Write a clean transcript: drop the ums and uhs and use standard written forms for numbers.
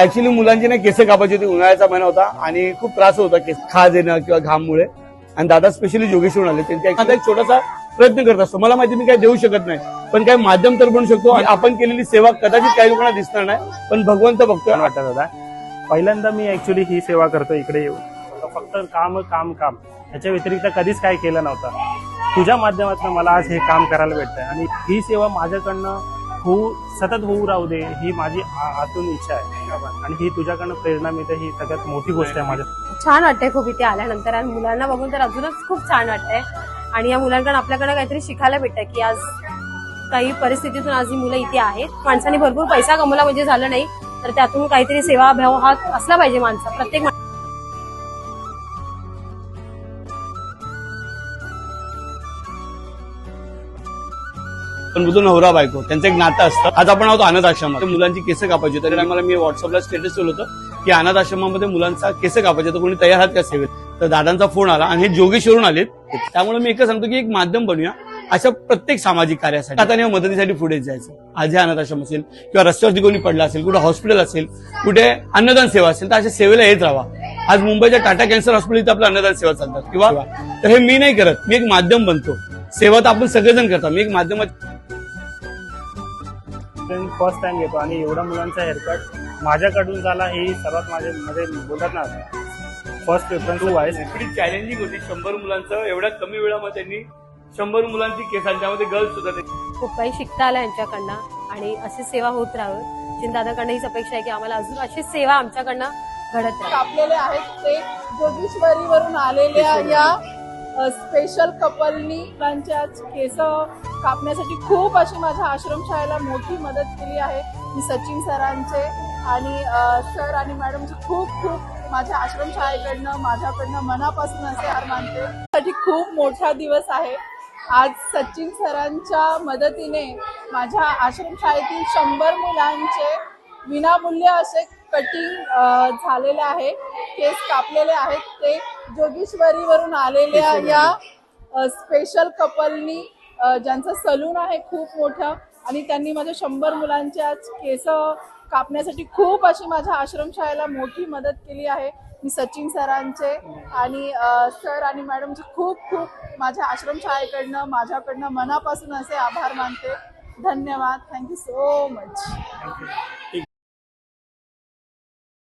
Actually मुलांची ना केस कापायची होती, उन्हाळ्याचा महिना होता आणि खूप त्रास होता केस खाज येणं किंवा घाममुळे. आणि दादा स्पेशली जोगेश्वरून आले, त्यांचा एखादा एक छोटासा प्रयत्न करत असतो. मला माहिती मी काय देऊ शकत नाही, पण काय माध्यम तर बनू शकतो. आपण केलेली सेवा कदाचित काही लोकांना दिसणार नाही, पण भगवंत बघतोय. वाटत होता पहिल्यांदा मी ऍक्च्युली ही सेवा करतो इकडे येऊन. फक्त काम काम काम ह्याच्या व्यतिरिक्त कधीच काय केलं नव्हतं. तुझ्या माध्यमातून मला आज हे काम करायला भेटतंय आणि ही सेवा माझ्याकडनं सतत होऊ राहू दे ही माझी आतून इच्छा आहे आणि ही तुझ्याकडनं प्रेरणा मिळते ही सगळ्यात मोठी गोष्ट आहे माझ्या. छान वाटतंय खूप इथे आल्यानंतर आणि मुलांना बघून तर अजूनच खूप छान वाटतंय. आणि या मुलांकडून आपल्याकडे काहीतरी शिकायला भेटतंय की आज काही परिस्थितीतून आज ही मुलं इथे आहेत. माणसाने भरपूर पैसा कमवला म्हणजे झालं नाही, तर त्यातून काहीतरी सेवाभाव हा असला पाहिजे माणसा प्रत्येक. पण बुद्ध नवरा बायको त्यांचं एक नातं असतं. आज आपण आहोत अनाथ आश्रमात, मुलांची केस कापायची होती. तरी मला मी व्हॉट्सअपला स्टेटस ठेवलं होतं की अनाथ आश्रमामध्ये मुलांचा केस कापायचे, तर कोणी तयार आहात का सेवेत. तर दादांचा फोन आला आणि हे जोगेश्वरून आलेत. त्यामुळे मी एकच सांगतो की एक माध्यम बनूया अशा प्रत्येक सामाजिक कार्यासाठी. आता मदतीसाठी पुढे जायचं. आज हे अनाथ आश्रम असेल किंवा रस्त्यावरती कोणी पडला असेल, कुठे हॉस्पिटल असेल, कुठे अन्नदान सेवा असेल, तर अशा सेवेला येत राहा. आज मुंबईच्या टाटा कॅन्सर हॉस्पिटल इथं आपलं अन्नदान सेवा चालतात किंवा तर हे मी नाही करत, मी एक माध्यम बनतो. सेवा तर आपण सगळेजण करतो, मी एक माध्यमात फर्स्ट टाइम घेतो आणि एवढ्या मुलांचा हेअरकट माझ्याकडून झाला हे सर्वात माझे मध्ये बोलतात ना फर्स्ट प्रेफरन्स तू आहेस. एवढी चॅलेंजिंग होती. 100 मुलांचं एवढ्या कमी वेळामध्ये त्यांनी 100 मुलांची केस आणि त्यामध्ये गर्ल्स सुद्धा. खूप काही शिकता आलं यांच्याकडनं आणि अशी सेवा होत राहावी. चिंतादाकडनं हीच अपेक्षा आहे की आम्हाला अजून अशी सेवा आमच्याकडनं घडत राहावी. कापलेले आहेत ते जोगेश्वरीवरून आलेल्या या स्पेशल कपलनी त्यांच्या केस कापण्यासाठी खूप अशी माझ्या आश्रमशाळेला मोठी मदत केली आहे. मी सचिन सरांचे आणि सर आणि मॅडमचे खूप खूप माझ्या आश्रमशाळेकडनं माझ्याकडनं मनापासून असे आभार मानते. साठी खूप मोठा दिवस आहे आज. सचिन सरांच्या मदतीने माझ्या आश्रमशाळेतील 100 मुलांचे विनामूल्य असे कटिंग झालेले आहे, केस कापलेले आहेत. ते जोगेश्वरीवरून आलेल्या या स्पेशल कपलनी ज्यांचं सलून आहे खूप मोठं आणि त्यांनी माझ्या 100 मुलांच्या केस कापण्यासाठी खूप अशी माझ्या आश्रमशाळेला मोठी मदत केली आहे. मी सचिन सरांचे आणि सर आणि मॅडमचे खूप खूप माझ्या आश्रमशाळेकडनं माझ्याकडनं मनापासून असे आभार मानते. धन्यवाद. Thank you so much.